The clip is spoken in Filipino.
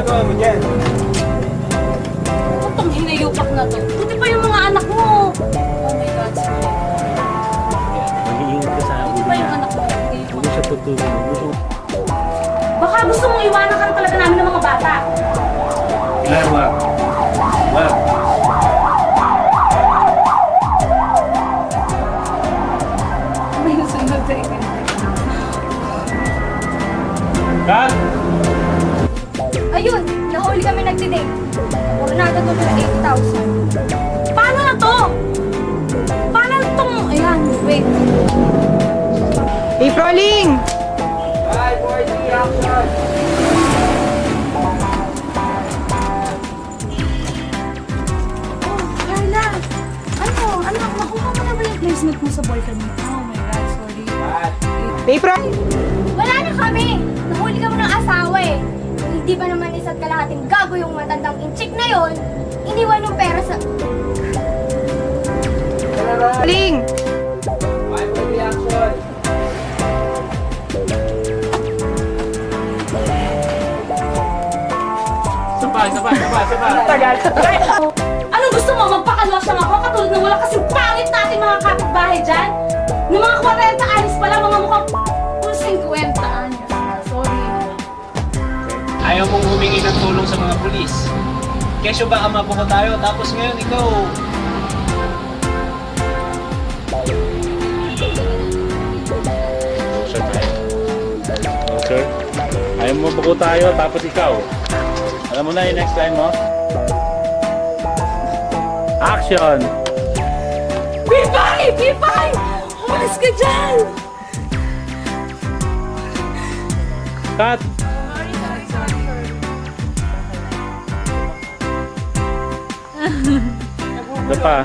ginagawa mo dyan? Itong hinayupak na to. Buti pa yung mga anak mo. Oh my God, sorry. Mag-iingat ka sa Buti pa yung anak mo. Huwag mo siya tutulong. Baka gusto mong iwanan ka na talaga namin ng mga bata. Claire, wag. Wag. May nasunod sa ikin. Kat! Ayun, nahuli kami nagtidate. Ornado to ng 8,000. Paano na to? Paano na tong... Ayan, wait. Hey, Froling! Bye, boy. Action! Oh, Carla! Ano? Anak, nakuha mo na ba yung placement mo sa boyfriend mo? Oh my God, sorry. Hey, Froling! Wala na kami! Nahuli ka mo ng asawa eh. Hindi ba naman isa't kalahating gago yung matandang inchik na yon? Iniwan yung pera sa... Froling! Bye, boy. Action! Sabay. Anong gusto mo? Magpakalwas lang ako? Katulad ng wala kasing pangit natin mga kapitbahay dyan? Ng mga 40 anis pala, mga mukhang 50 anis. Sorry. Ayaw mong humingi ng tulong sa mga pulis. Kesyo baka mabuko tayo, tapos ngayon ikaw... Sir, ayaw mo buko tayo, tapos ikaw. Alam mo na yung next line mo? Action! Pipay! Pipay! Umalis ka dyan! Cut! Ito pa.